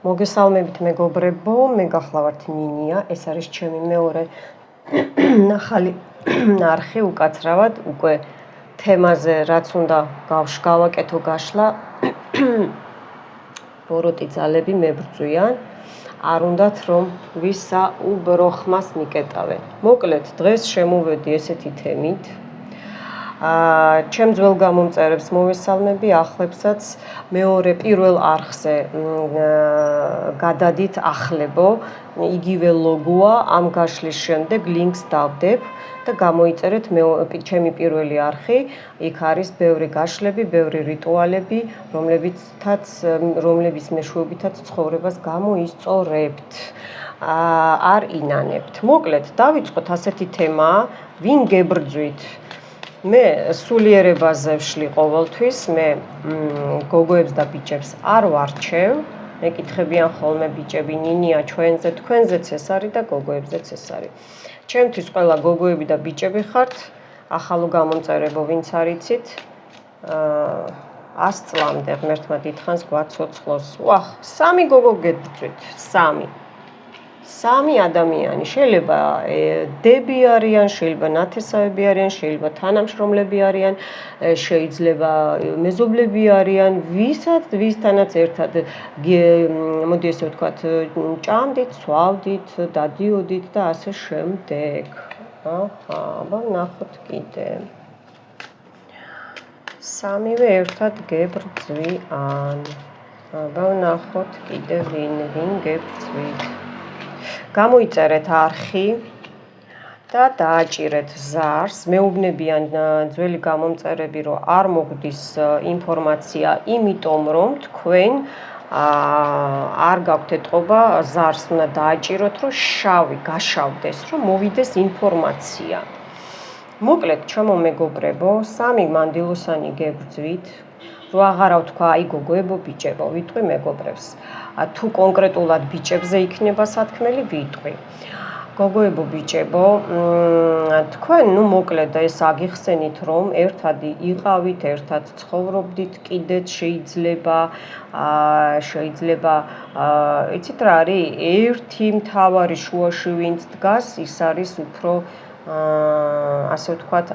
მოგესალმებით მეგობრებო, მე გახლავართ ნინია, ეს არის ჩემი მეორე ნახალი არხი უკაცრავად, უკვე თემაზე რაც უნდა გავაკეთო გაშლა, ბოროტი ძალები მებრძვიან, არ უნდათ რომ ვისაუბრო ხმას მიკეტავენ. მოკლედ, დღეს შემოვედი ესეთი თემით. ჩემ ძველ გამომწერებს მოვესალმები, ახლებსაც მეორე პირველ არხზე გადადით ახლებო, იგივე ლოგოა, ამ გაშლის შემდეგ ლინკს დავდებ და გამოიწერეთ ჩემი პირველი არხი, იქ არის ბევრი გაშლები, ბევრი რიტუალები, რომლებიც მეშვეობითაც ცხოვრებას გამოისწორებთ. არ ინანებთ. მოკლედ, დავიწყოთ ასეთი თემაა, ვინ გებრძვით? მე სულიერებაზე ვშლი ყოველთვის, მე გოგოებს და ბიჭებს არ ვარჩევ, მეკითხებიან ხოლმე ბიჭები, ნინია ჩვენზე, თქვენზეც ეს არის და გოგოებზეც ეს არის. ჩემთვის ყველა გოგოები და ბიჭები ხართ, ახალო გამომწერებო ვინც არიცით, 100 წლამდე ღმერთმა დიდხანს გვაცოცხლოს. ვახ, 3 გოგო გებრძვით, 3 ადამიანი, შეიძლება დები არიან, შეიძლება ნათესავები არიან, შეიძლება თანამშრომლები არიან, შეიძლება მეზობლები არიან, ვისთანაც ერთად მოდი ესე ვთქვათ, ჭამდით, სვავდით, დადიოდით და ასე შემდეგ. აბა ვნახოთ კიდე. 3-ვე ერთად გებრძვიან. აბა ვნახოთ კიდე ვინ გებრძვით. გამოიწერეთ არხი და დააჭირეთ ზარს. მეუბნებიან ძველი გამომწერები, რომ არ მოგდის ინფორმაცია, იმიტომ რომ თქვენ არ გაქვთ ეტყობა, ზარს უნდა დააჭიროთ, რომ გაშავდეს, რომ მოვიდეს ინფორმაცია. მოკლედ, ჩემო მეგობრებო, 3 მანდილოსანი გებრძვით. რო აღარა ვთქვა, აი გოგოებო, ბიჭებო, ვიტყვი მეგობრებს. თუ კონკრეტულად ბიჭებზე იქნება სათქმელი, ვიტყვი. გოგოებო, ბიჭებო, თქვენ, მოკლედ ეს აგიხსენით, რომ ერთად იყავით, ერთად ცხოვრობდით, კიდეც შეიძლება, იცით რა არის, ერთი მთავარი შუაში ვინც დგას, ის არის უფრო, ასე ვთქვათ,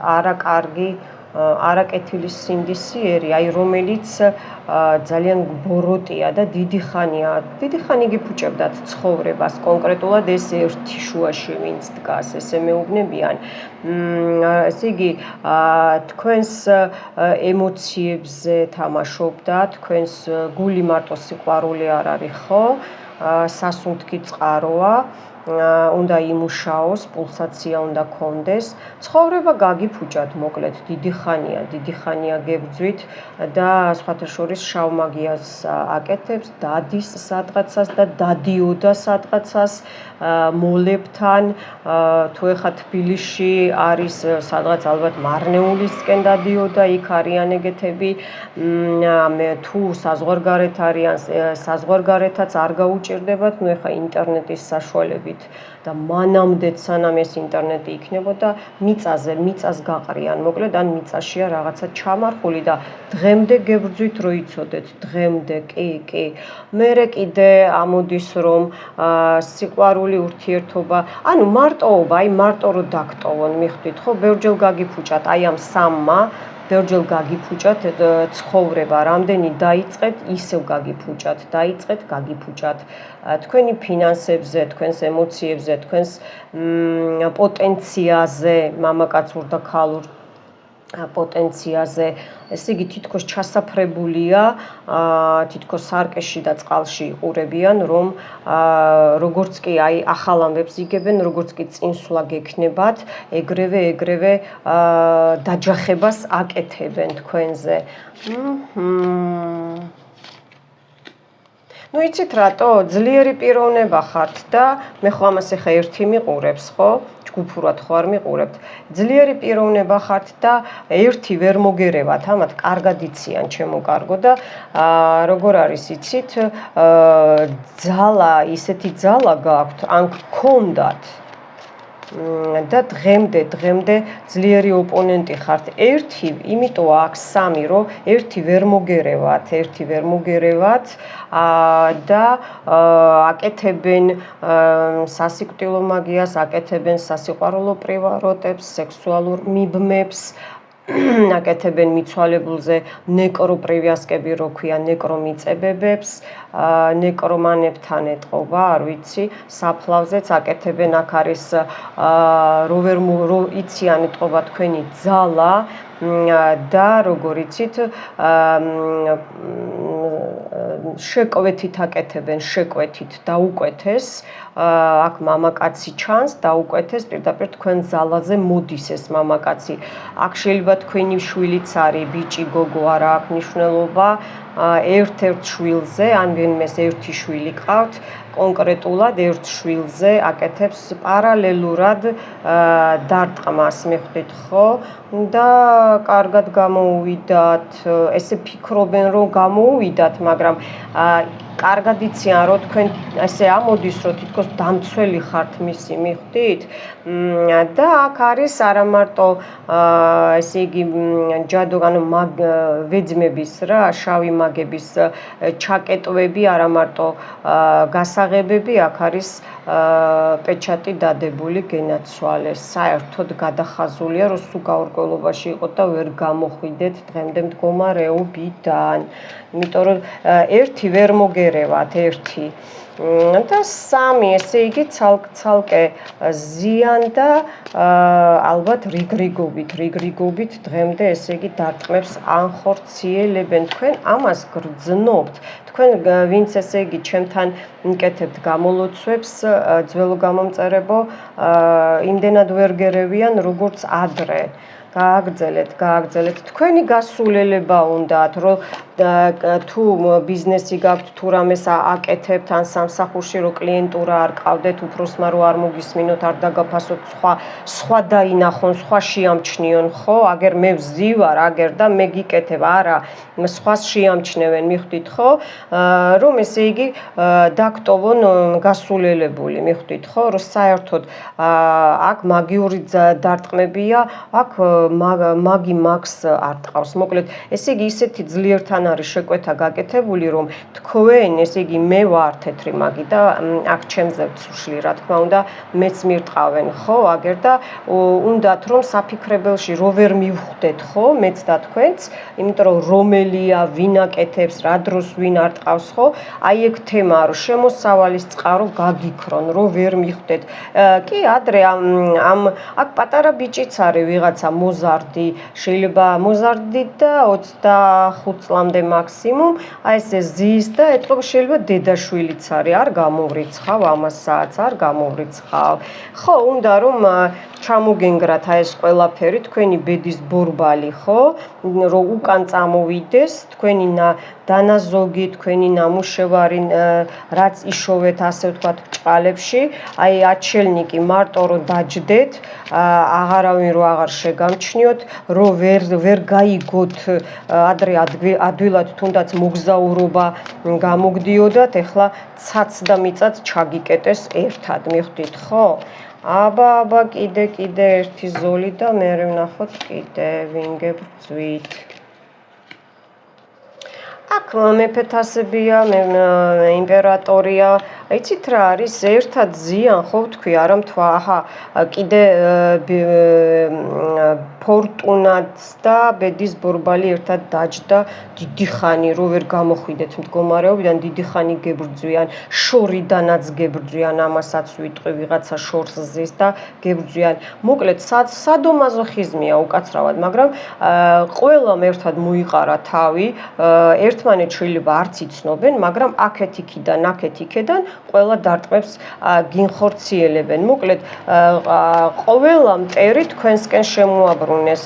არაკეთილი სინდისიერი, აი რომელიც ძალიან ბოროტია და დიდი ხანი გიფუჭებდათ ცხოვრებას, კონკრეტულად ეს ერთი შუაში ვინც დგას, ესე მეუბნებიან. ესე იგი, თქვენს ემოციებზე თამაშობდა, თქვენს გული მარტო სიყვარული არ არის, ხო? სასუნთქი წყაროა. უნდა იმუშაოს, პულსაცია უნდა გქონდეს. ცხოვრება გაგიფუჭათ, მოკლედ, დიდი ხანია გებრძვით და სხვათა შორის შავ მაგიას აკეთებს, დადის სადღაცას და დადიოდა სადღაცას მოლებთან. თუ ეხა თბილისში არის სადღაც ალბათ მარნეულისკენ დადიოდა, იქ არიან ეგეთები. თუ საზღვარგარეთ არიან, საზღვარგარეთაც არ გაუჭირდებათ, ეხა ინტერნეტის საშუალებით და მანამდეც სანამ ეს ინტერნეტი იქნებოდა, მიწას გაყრიან, მოკლედ ან მიწაშია რაღაცა ჩამარხული და დღემდე გებრძვით, რო იცოდეთ, დღემდე, კი. მერე კიდე ამოდის, რომ სიყვარული, ურთიერთობა, ანუ მარტოობა, აი მარტო რო დაგტოვონ, მიხვდით, ხო, ბევრჯერ გაგიფუჭათ, აი ამ 3-მა ბევრჯერ გაგიფუჭათ ცხოვრება, რამდენი დაიწყეთ, ისევ გაგიფუჭათ, გაგიფუჭათ. თქვენი ფინანსებზე, თქვენს ემოციებზე, თქვენს პოტენციაზე, მამაკაცურ და ქალურ პოტენციაზე, ესე იგი თითქოს ჩასაფრებულია, თითქოს სარკეში და წყალში იყურებიან, რომ როგორც კი აი ახალ ამბებს იგებენ, როგორც კი წინსვლა გექნებათ, ეგრევე დაჯახებას აკეთებენ თქვენზე. იცით რატო? ძლიერი პიროვნება ხართ და მე ხო ამას ეხა ერთი მიყურებს, ხო? ჯგუფურად ხო არ მიყურებთ. ძლიერი პიროვნება ხართ და ერთი ვერ მოგერევათ, ამათ კარგად იციან, ჩემო კარგო და როგორ არის იცით, ისეთი ძალა გაქვთ, ან გქონდათ და დღემდე ძლიერი ოპონენტი ხართ. ერთი, იმიტომ აქ სამი, რომ ერთი ვერ მოგერევათ და აკეთებენ სასიკვდილო მაგიას, აკეთებენ სასიყვარულო პრივაროტებს, სექსუალურ მიბმებს, აკეთებენ მიცვალებულზე ნეკროპრივიასკები, რო ქვია ნეკრომიწებებებს, ნეკრომანებთან ეტყობა, არ ვიცი, საფლავზეც აკეთებენ, აქ არის რო იციან ეტყობა თქვენი ძალა და როგორ იცით შეკვეთით აკეთებენ, შეკვეთით დაუკვეთეს, აქ მამაკაცი ჩანს, დაუკვეთეს, პირდაპირ თქვენ ძალაზე მოდის ეს მამაკაცი. აქ შეიძლება თქვენი შვილიც არის, ბიჭი, გოგო, არა აქვს მნიშვნელობა, ერთ-ერთ შვილზე, ან ვინმეს ერთი შვილი ყავთ, კონკრეტულად ერთ შვილზე აკეთებს პარალელურად დარტყმას, მიხვდით ხო? და კარგად გამოუვიდათ, ესე ფიქრობენ, რომ გამოუვიდათ, მაგრამ კარგად იციან, რომ თქვენ ესე ამოდის, რომ თითქოს დამცველი ხართ მისი, მიხვდით? და აქ არის არა მარტო ესე იგი ჯადო, ვეძმების რა, შავი მაგების ჩაკეტვები, არა მარტო გასაღებები, აქ არის პეჩატი დადებული, გენაცვალეს. საერთოდ გადახაზულია, რომ სულ გაურკვევლობაში იყოთ და ვერ გამოხვიდეთ დღემდე მდგომარეობიდან. იმიტომ რომ ერთი ვერ მოგერევათ, ერთი და სამი, ესე იგი ცალკე ზიან და ალბათ რიგრიგობით დღემდე ესე იგი დარტყმებს ანხორციელებენ. თქვენ ამას გრძნობთ. თქვენ ვინც ესე იგი ჩემთან მკეთებთ გამოლოცვებს, ძველო გამომწერებო, იმდენად ვერ გერევიან, როგორც ადრე. გააგრძელეთ. თქვენი გასულელება უნდათ, რომ თუ ბიზნესი გაქვთ, თუ რამეს აკეთებთ, ან სამსახურში რო კლიენტურა არ ყავდეთ, უფროსმა რო არ მოგისმინოთ, არ დაგაფასოთ, სხვა დაინახონ, სხვა შეამჩნიონ, ხო? აგერ მე ვზივარ, აგერ და მე გიკეთებ, არა, სხვას შეამჩნევენ, მიხვდით ხო? რომ ესე იგი დაგტოვონ გასულელებული, მიხვდით ხო? რომ საერთოდ აქ მაგიური დარტყმებია, აქ მაგი მაგს არ ტყავს. მოკლედ, ესე იგი ისეთი ძლიერთან არის შეკვეთა გაკეთებული, რომ თქვენ, ესე იგი მე ვარ თეთრი მაგი და აქ ჩემზე ვცვლი, რა თქმა უნდა, მეც მირტყავენ, ხო? აგერ და უნდათ რომ საფიქრებელში რო ვერ მივხვდეთ, ხო? მეც და თქვენც, იმიტომ რომ რომელია, ვინ აკეთებს, რა დროს ვინ არ ტყავს, ხო? აი ეგ თემაა, რომ შემოსავალის წყარო გაგიქრონ, რომ ვერ მივხვდეთ. კი, ადრე აქ პატარა ბიჭიც არის ვიღაცა მოზარდი, შეიძლება მოზარდი და 25 წლამდე მაქსიმუმ, აი ესე ზის და ეტყობა შეიძლება დედაშვილიც არის, არ გამოვრიცხავ ამასაც, არ გამოვრიცხავ. ხო, უნდა რომ ჩამოგენგრათ აი ეს ყველაფერი, თქვენი ბედის ბორბალი, ხო? რომ უკან წამოვიდეს, თქვენი დანაზოგი, თქვენი ნამუშევარი, რაც იშოვეთ, ასე ვთქვათ, ჭყალებში, აი აჩელნიკი მარტო რომ დაჯდეთ, აღარავინ რო აღარ შეგამჩნიოთ, რომ ვერ გაიგოთ ადრე ადვილად თუნდაც მოგზაურობა გამოგდიოდათ, ეხლა ცაც და მიწაც ჩაგიკეტეს ერთად, მიხვდით ხო? აბა, კიდე ერთი ზოლი და მე ვნახოთ კიდე ვინ გებრძვით. აქ მეფეთასებია, იმპერატორია, იცით რა არის, ერთად ზიან, ხო ვთქვი, არა მთვა, აჰა, კიდე ფორტუნაც და ბედის ბორბალი ერთად დაჯდა დიდი ხანი, რო ვერ გამოხვიდეთ მდგომარეობიდან, დიდი ხანი გებრძვიან, შორიდანაც გებრძვიან, ამასაც ვიტყვი, ვიღაცა შორს ზის და გებრძვიან. მოკლედ, სადომაზოხიზმია უკაცრავად, მაგრამ ყველამ ერთად მოიყარა თავი, ერთმანეთს შეიძლება არც იცნობენ, მაგრამ აქეთ იქიდან ყველა დარტყმებს გინხორციელებენ. მოკლედ, ყველა მტერი თქვენსკენ შემოაბრუნეს,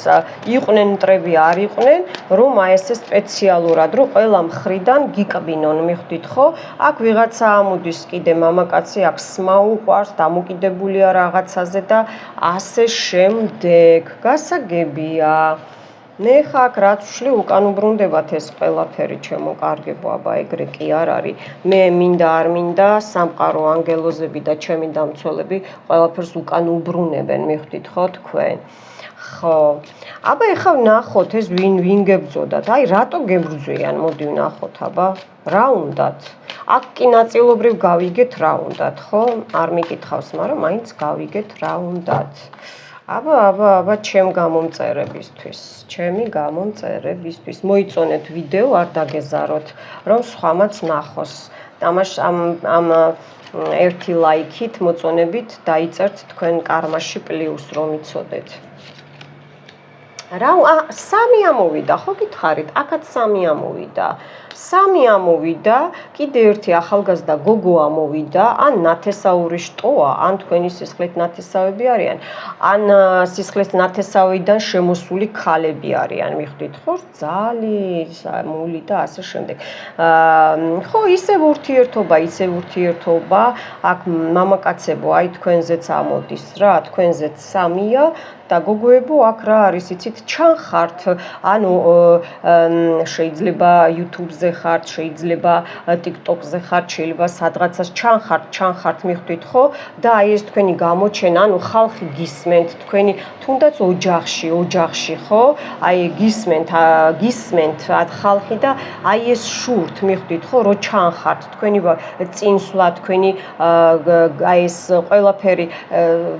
იყვნენ მტრები, არ იყვნენ, რომ აი ესე სპეციალურად, რომ ყველა მხრიდან გიკბინონ, მიხვდით ხო? აქ ვიღაცა ამოდის კიდე მამაკაცი, აქ სმა უყვარს, დამოკიდებულია რაღაცაზე და ასე შემდეგ. გასაგებია. მე ხა აქ რაც ვშლი უკან უბრუნდებათ ეს ყველაფერი ჩემო კარგებო, აბა ეგრე კი არ არის. მე მინდა არ მინდა სამყარო ანგელოზები და ჩემი დამცველები ყველაფერს უკან უბრუნებენ, მიხვდით ხო თქვენ? ხო. აბა ეხლა ვნახოთ ეს ვინ გებრძოდათ. აი რატო გებრძვიან? მოდი ვნახოთ, აბა. რა უნდათ? აქ კი ნაწილობრივ გავიგეთ რა უნდათ, ხო? არ მიკითხავს, მაგრამ მაინც გავიგეთ რა უნდათ. აბა, ჩემი გამომწერებისთვის. მოიწონეთ ვიდეო, არ დაგეზაროთ, რომ სხვამაც ნახოს. ამ ერთი ლაიქით მოწონებით დაიწერთ თქვენ კარმაში პლუს რომ იცოდეთ. რა სამი ამოვიდა, ხო გითხარით? აქაც სამი ამოვიდა. სამი ამოვიდა, კიდე ერთი ახალგაზრდა გოგო ამოვიდა, ან ნათესაური შტოა, ან თქვენი სისხლით ნათესავები არიან, ან სისხლის ნათესავიდან შემოსული ქალები არიან, მიხვდით ხო? რძალი, მული და ასე შემდეგ. ხო, ისევ ურთიერთობა, აქ მამაკაცებო, აი თქვენზეც ამოდის რა, თქვენზეც სამია. და გოგოებო აქ რა არის იცით ჩანხართ ანუ შეიძლება YouTube-ზე ხართ შეიძლება TikTok-ზე ხართ შეიძლება სადღაცას ჩანხართ მიხვდით ხო და აი ეს თქვენი გამოჩენა ანუ ხალხი გისმენთ თქვენი თუნდაც ოჯახში ხო აი გისმენთ ხალხი და აი ეს შურთ მიხვდით ხო რომ ჩანხართ თქვენი წინსვლა თქვენი აი ეს ყველაფერი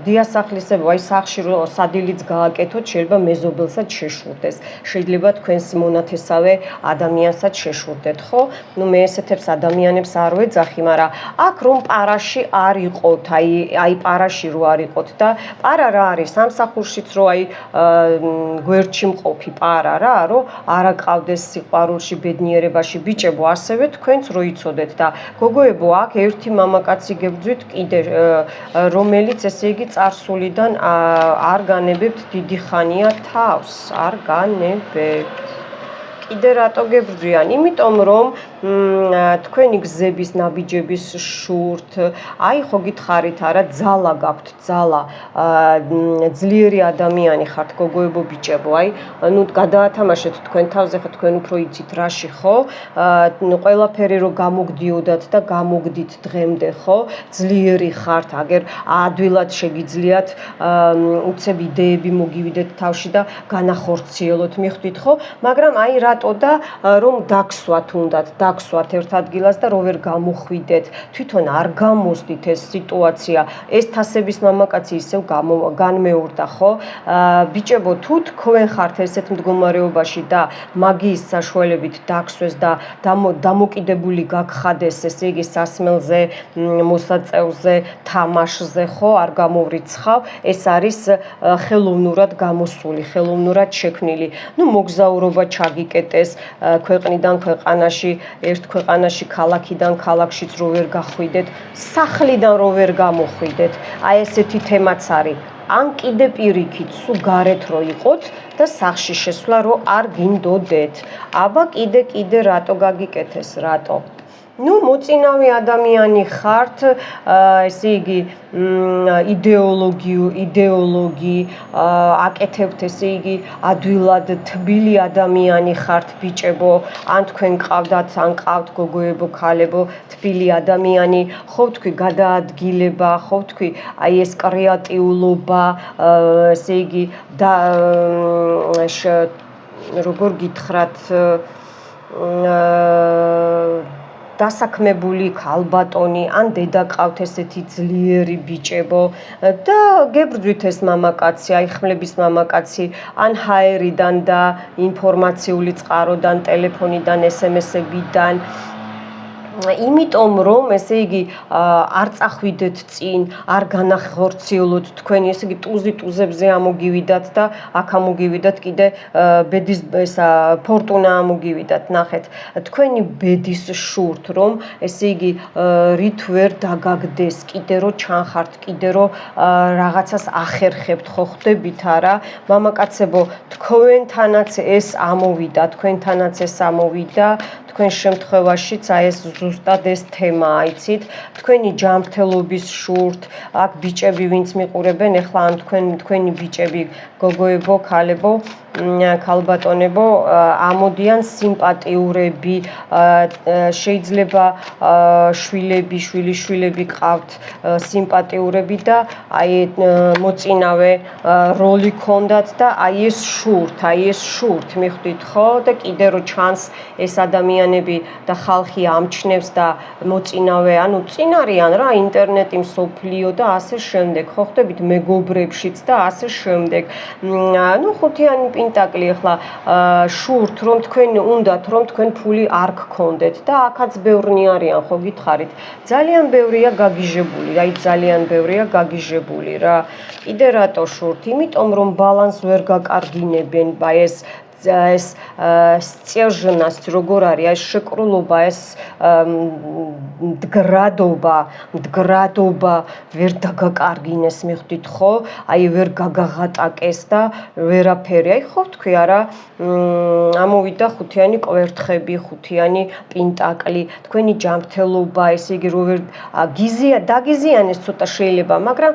დიასახლისებო აი სახში რომ დილიც გააკეთოთ, შეიძლება მეზობელსაც შეშურდეს. შეიძლება თქვენს მონათესავე ადამიანსაც შეშურდეთ, ხო? ნუ მე ესეთებს ადამიანებს არ ვეძახი, მაგრამ აქ რომ პარაში არ იყოთ, აი პარაში რო არ იყოთ და პარა რა არის? სამსახურშიც რო აი გვერდში მყოფი პარა რა, რომ არა ყავდეს სიყვარულში, ბედნიერებაში ბიჭებო, ასევე თქვენც რო იცოდეთ და გოგოებო, აქ ერთი მამაკაცი გებძვით კიდე, რომელიც ესე იგი წარსულიდან არ განებებთ დიდი ხანია თავს, არ განებებთ. კიდე რატო გებრძვიან? იმიტომ რომ თქვენი გზების ნაბიჯების შურთ, აი ხო გითხარით არა, ძალა გაქვთ, ძალა, ძლიერი ადამიანი ხართ გოგოებო ბიჭებო, აი ნუ გადაათამაშეთ თქვენ თავზე, ხო თქვენ უფრო იცით რაში ხო? ყველაფერი რო გამოგდიოდათ და გამოგდით დღემდე ხო? ძლიერი ხართ, აგერ ადვილად შეგიძლიათ უცებ იდეები მოგივიდეთ თავში და განახორციელოთ, მიხვდით ხო? მაგრამ აი რატო და რომ დაგსვათ უნდათ დაგსვათ ერთ ადგილას და რო ვერ გამოხვიდეთ თვითონ არ გამოსდით ეს სიტუაცია ეს თასების მამაკაცი ისევ განმეორდა ხო ბიჭებო თუ თქვენ ხართ ესეთ მდგომარეობაში და მაგიის საშუალებით დაგსვეს და დამოკიდებული გაგხადეს ესე იგი სასმელზე მოსაწევზე თამაშზე ხო არ გამოვრიცხავ ეს არის ხელოვნურად გამოსული ხელოვნურად შექმნილი ნუ მოგზაურობა ჩაგიკეტეს ქვეყნიდან ქვეყანაში ერთ ქვეყანაში ქალაქიდან ქალაქშიც რო ვერ გახვიდეთ სახლიდან რო ვერ გამოხვიდეთ აი ესეთი თემაც არის ან კიდე პირიქით სულ გარეთ რო იყოთ და სახლში შესვლა რო არ გინდოდეთ აბა კიდე რატო გაგიკეთეს რატო ნუ მოწინავე ადამიანი ხართ ესე იგი იდეოლოგი აკეთებთ ესე იგი ადვილად თბილი ადამიანი ხართ ბიჭებო ან თქვენ ყავდათ ან ყავთ გოგოებო ქალებო თბილი ადამიანი ხო თქვი გადაადგილება ხო თქვი აი ეს კრეატიულობა ესე იგი და როგორ გითხრათ დასაქმებული ქალბატონი ან დედა ყავთ ესეთი ძლიერი ბიჭებო და გებრძვით ეს მამაკაცი აი ხმლების მამაკაცი ან ჰაერიდან და ინფორმაციული წყაროდან ტელეფონიდან SMS-ებიდან იმიტომ რომ ესე იგი არ წახვიდეთ წინ, არ განახორციელოთ თქვენი ესე იგი ტუზებზე ამოგივიდათ და აქ ამოგივიდათ კიდე ბედის ესა ფორტუნა ამოგივიდათ, ნახეთ. თქვენი ბედის შურთ რომ ესე იგი რით ვერ დაგაგდეს, კიდე რომ ჩანხართ, კიდე რომ რაღაცას ახერხებთ, ხო ხდებით არა? მამაკაცებო, თქვენთანაც ეს ამოვიდა, თქვენ შემთხვევაშიც აი ეს ზუსტად ეს თემა აიცით თქვენი ჯანმრთელობის შურთ აქ ბიჭები ვინც მიყურებენ ეხლა ან თქვენი ბიჭები გოგოებო ქალებო ქალბატონებო, ამოდიან სიმპათიურები, შეიძლება შვილები გყავთ სიმპათიურები და აი მოწინავე როლი ქონდათ და აი ეს შურთ მიხვდით ხო და კიდე რო ჩანს ეს ადამიანები და ხალხი ამჩნევს და მოწინავე, ანუ წინ არიან რა ინტერნეტი, მსოფლიო და ასე შემდეგ, ხო ხდებით მეგობრებშიც და ასე შემდეგ. ნუ ხუთიანი პენტაკლი ახლა შურთ რომ თქვენ უნდათ რომ თქვენ ფული არ გქონდეთ და აქაც ბევრნი არიან ხო გითხარით. ძალიან ბევრია გაგიჟებული, აი ძალიან ბევრია გაგიჟებული რა. კიდე რატო შურთ? იმიტომ რომ ბალანს ვერ გაკარგინებენ, ეს სტержность როგორ არის, ეს შეკრულობა, ეს მდგრადობა ვერ დაგაკარგინეს, მიხვდით ხო? აი ვერ გაგაღატაკეს და ვერაფერი. აი ხო თქვი არა, ამოვიდა ხუთიანი კვერთხები, ხუთიანი პენტაკლი, თქვენი ჯანმრთელობა, ესე იგი რო ვერ დაგიზიანეს ცოტა შეიძლება, მაგრამ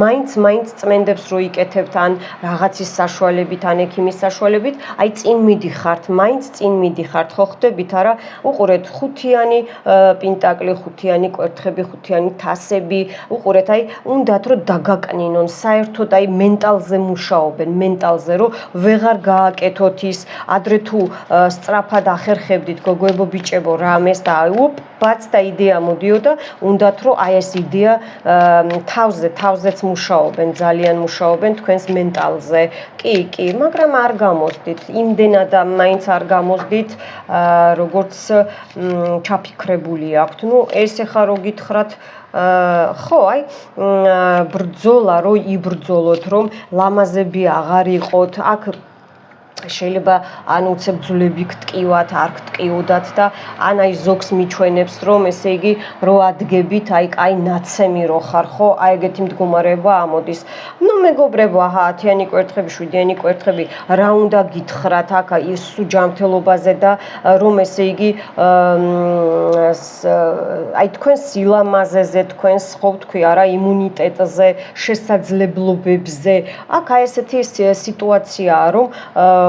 მაინც წმენდებს რო იკეთებთ ან რაღაცის საშუალებით, ან ექიმის საშუალებით, აი წინ მიდიხართ, მაინც წინ მიდიხართ, ხო ხდებით არა? უყურეთ ხუთიანი პენტაკლი, ხუთიანი კვერთხები, ხუთიანი თასები, უყურეთ აი უნდათ რომ დაგაკნინონ, საერთოდ აი მენტალზე მუშაობენ, მენტალზე რომ ვეღარ გააკეთოთ ის, ადრე თუ სწრაფად ახერხებდით გოგოებო ბიჭებო რამეს და აი ბაც და იდეა მოდიოდა, უნდათ რომ აი ეს იდეა თავზეც მუშაობენ, ძალიან მუშაობენ თქვენს მენტალზე. კი, მაგრამ არ გამოსდით, იმდენად მაინც არ გამოსდით, როგორც ჩაფიქრებული აქვთ. ნუ ეს ახლა რო გითხრათ ხო, აი ბრძოლა რო იბრძოლოთ, რომ ლამაზები აღარ იყოთ, აქ შეიძლება ან უცებ ძვლები გტკივათ, არ გტკიოდათ და ან აი ზოგს მიჩვენებს რომ ესე იგი რო ადგებით, აი კაი ნაცემი რო ხარ, ხო? აი ეგეთი მდგომარეობა ამოდის. ნუ მეგობრებო, აჰა 10-იანი კვერთხები, 7-იანი კვერთხები, რა უნდა გითხრათ აქ ის სუჯანმრთელობაზე და რომ ესე იგი აი თქვენ სილამაზეზე, თქვენს ხო ვთქვი არა, იმუნიტეტზე, შესაძლებლობებზე. აქ აი ესეთი სიტუაციაა, რომ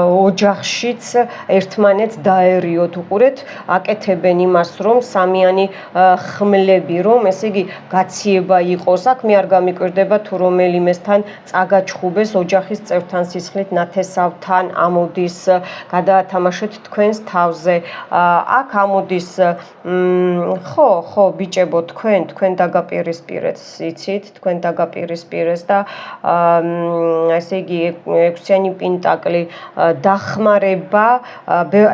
ოჯახშიც ერთმანეთს დაერიოთ, უყურეთ, აკეთებენ იმას, რომ სამიანი ხმლები, რომ ესე იგი გაციება იყოს. აქ მე არ გამიკვირდება თუ რომელიმესთან წაგაჩხუბეს ოჯახის წევრთან სისხლით ნათესავთან ამოდის, გადაათამაშეთ თქვენს თავზე. აქ ამოდის ხო, ბიჭებო, თქვენ დაგაპირისპირეთ, იცით, თქვენ დაგაპირისპირეს და ესე იგი 6-იანი პენტაკლი დახმარება,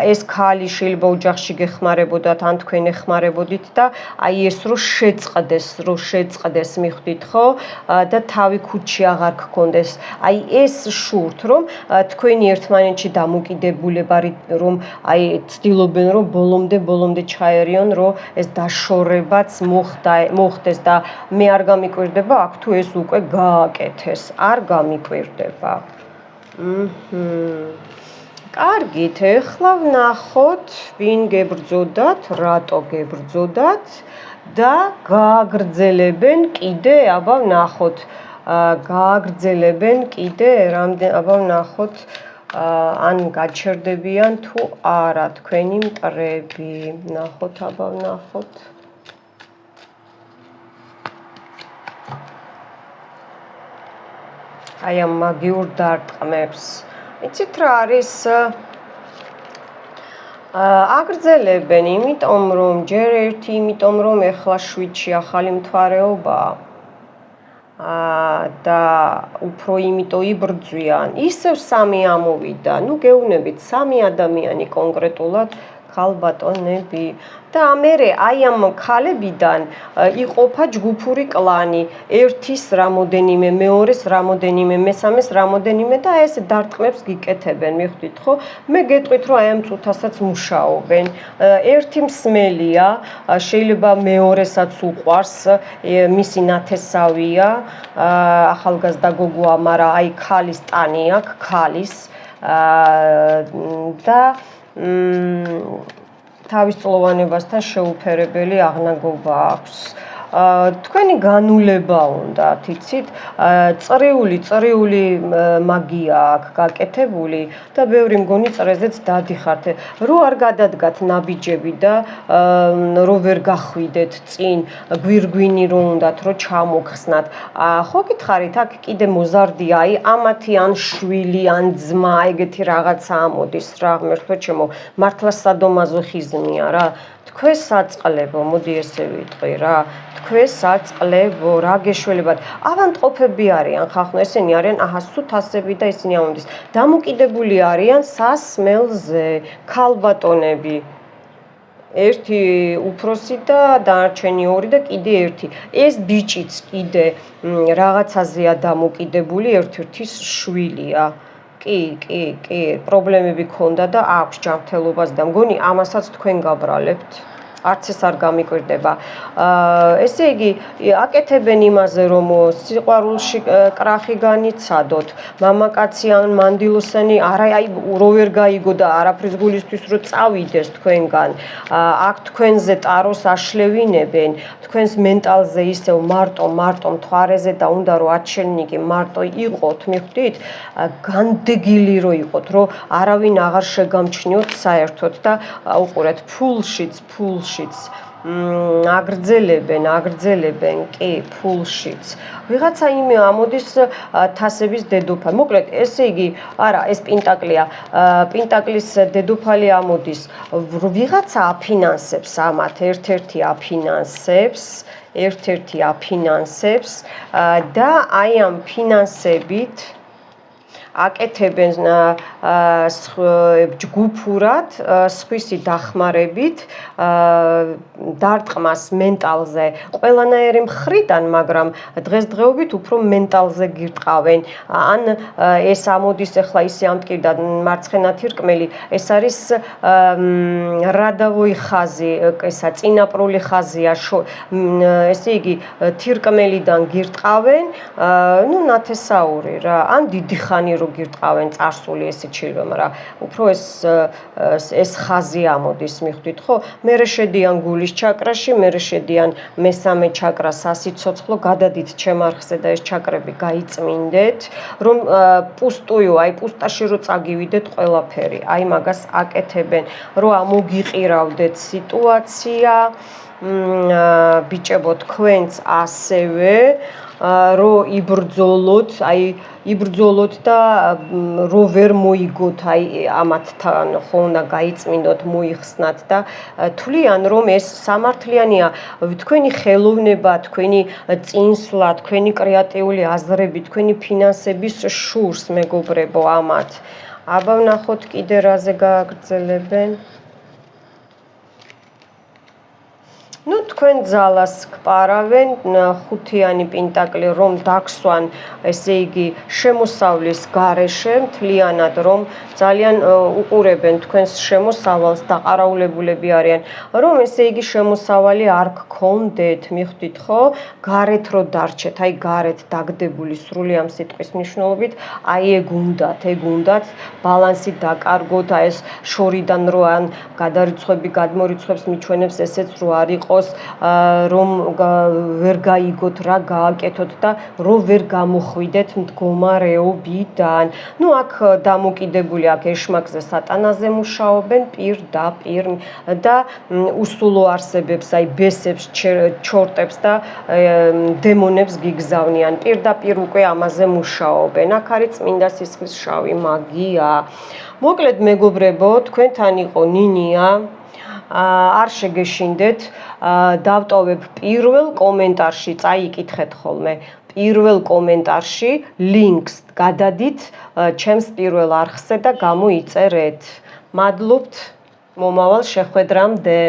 ეს ქალი შეიძლება ოჯახში გეხმარებოდათ, ან თქვენ ეხმარებოდით და აი ეს რო შეწყდეს, მიხვდით ხო? და თავი ქუჩი აღარ გქონდეს. აი ეს შურთ, რომ თქვენი ერთმანეთში დამოკიდებულება, რომ აი ცდილობენ, რომ ბოლომდე ჩაერიონ, რომ ეს დაშორებაც მოხდეს და მე არ გამიკვირდება, აქ თუ ეს უკვე გააკეთეს, არ გამიკვირდება. კარგით, ეხლა ვნახოთ, ვინ გებრძოდათ, რატო გებრძოდათ და გააგრძელებენ კიდე, აბა ვნახოთ. გააგრძელებენ კიდე, აბა ვნახოთ, ან გაჩერდებიან თუ არა თქვენი მტრები. ვნახოთ, აბა ვნახოთ. აი ამ მაგიურ დარტყმებს. იცით რა არის? აგრძელებენ, იმიტომ რომ ჯერ ერთი, იმიტომ რომ ეხლა 7-ში ახალი მთვარეობაა. და უფრო იმიტომ იბრძვიან. ისევ 3 ამოვიდა. ნუ გეუბნებით 3 ადამიანი კონკრეტულად ქალბატონები. და მერე აი ამ ქალებიდან იყოფა ჯგუფური კლანი, ერთის რამოდენიმე, მეორეს რამოდენიმე, მესამეს რამოდენიმე და ეს დარტყმებს გიკეთებენ, მიხვდით ხო? მე გეტყვით რომ აი ამ წუთასაც მუშაობენ. ერთი მსმელია, შეიძლება მეორესაც უყვარს, მისი ნათესავია, ახალგაზრდა გოგოა, მაგრამ აი ქალის ტანი აქვს, ქალის და თავის წლოვანებასთან შეუფერებელი აღნაგობა აქვს. თქვენი განულება უნდათ, იცით, წრიული მაგია აქვს გაკეთებული და ბევრი მგონი წრეზეც დადიხართ. რო არ გადადგათ ნაბიჯები და რო ვერ გახვიდეთ წინ, გვირგვინი რო უნდათ, რო ჩამოგხსნათ. ხო გითხარით, აქ კიდე მოზარდია, აი ამათი ან შვილი, ან ძმა, ეგეთი რაღაცა ამოდის რა, მერტვე ჩემო, მართლა სადომაზოხიზმია რა. თქვენ საწყლებო, მოდი ესე ვიტყვი რა. თქვენ საწყლებო, რა გეშველებათ. ავანტყოფები არიან ხალხო, ესენი არიან სუთასები და ისინი ამოდის. დამოკიდებული არიან სასმელზე, ქალბატონები. ერთი უფროსი და დანარჩენი ორი და კიდე ერთი. ეს ბიჭიც კიდე რაღაცაზეა დამოკიდებული, ერთ-ერთი შვილია. კი, პრობლემები ქონდა და აქვს ჯანმრთელობას და მგონი ამასაც თქვენ გაბრალებთ. არც ეს არ გამიკვირდება. ესე იგი, აკეთებენ იმაზე, რომ სიყვარულში კრახი განიცადოთ, მამაკაცი ან მანდილოსანი აი რო ვერ გაიგო და არაფრის გულისთვის რო წავიდეს თქვენგან, აქ თქვენზე ტაროს აშლევინებენ, თქვენს მენტალზე ისევ მარტო მთვარეზე და უნდა რომ აჩენნიკი მარტო იყოთ, მიხვდით? განდეგილი რო იყოთ, რომ არავინ აღარ შეგამჩნიოთ საერთოდ და უყურეთ, ფულშიც აგრძელებენ, კი, ფულშიც. ვიღაცა იმე ამოდის თასების დედოფალი. მოკლედ, ესე იგი, არა, ეს პენტაკლია. პენტაკლის დედოფალი ამოდის. ვიღაცა აფინანსებს ამათ, ერთ-ერთი აფინანსებს და აი ამ ფინანსებით აკეთებენ ჯგუფურად, სხვისი დახმარებით, დარტყმას მენტალზე ყველანაირი მხრიდან, მაგრამ დღესდღეობით უფრო მენტალზე გირტყავენ. ან ეს ამოდის ახლა ისე ამტკივდა მარცხენა თირკმელი, ეს არის რადავოი ხაზი, ესა წინაპრული ხაზია, ესე იგი თირკმელიდან გირტყავენ, ნათესაური რა, ან დიდი ხანი გირტყავენ წარსული ესე ჩილვემ რა. უფრო ეს ხაზი ამოდის, მიხვდით ხო? მერე შედიან გულის ჩაკრაში, მერე შედიან მესამე ჩაკრა სასიცოცხლო, გადადით ჩემ არხზე და ეს ჩაკრები გაიწმინდეთ, რომ პუსტუიო, აი პუსტაში რო წაგივიდეთ ყველაფერი. აი მაგას აკეთებენ, რომ ამოგიყირავდეთ სიტუაცია, ბიჭებო თქვენც ასევე რო იბრძოლოთ და რო ვერ მოიგოთ, აი ამათთან ხო უნდა გაიწმინდოთ, მოიხსნათ და თვლიან რომ ეს სამართლიანია, თქვენი ხელოვნება, თქვენი წინსვლა, თქვენი კრეატიული აზრები, თქვენი ფინანსების შურს მეგობრებო ამათ. აბა ვნახოთ კიდე რაზე გააგრძელებენ. თქვენ ძალას გპარავენ, ხუთიანი პენტაკლი რომ დაგსვან, ესე იგი შემოსავლის გარეშე, მთლიანად რომ ძალიან უყურებენ თქვენს შემოსავალს, დაყარაულებულები არიან, რომ ესე იგი შემოსავალი არ გქონდეთ, მიხვდით ხო? გარეთ რო დარჩეთ, აი გარეთ დაგდებული სრული ამ სიტყვის მნიშვნელობით, აი ეგ უნდათ, ბალანსი დაკარგოთ, აი ეს შორიდან რო ან გადარიცხვები, გადმორიცხვებს მიჩვენებს ესეც რო არ იყო რომ ვერ გაიგოთ რა გააკეთოთ და რომ ვერ გამოხვიდეთ მდგომარეობიდან. აქ დამოკიდებული აქ ეშმაკზე სატანაზე მუშაობენ პირდაპირ და უსულო არსებებს, აი ბესებს, ჩორტებს და დემონებს გიგზავნიან. პირდაპირ უკვე ამაზე მუშაობენ. აქ არის წმინდა სისხლის შავი მაგია. მოკლედ მეგობრებო, თქვენთან იყო ნინია. არ შეგეშინდეთ, დავტოვებ პირველ კომენტარში, წაიკითხეთ ხოლმე, პირველ კომენტარში ლინკს გადადით ჩემს პირველ არხზე და გამოიწერეთ. მადლობთ, მომავალ შეხვედრამდე.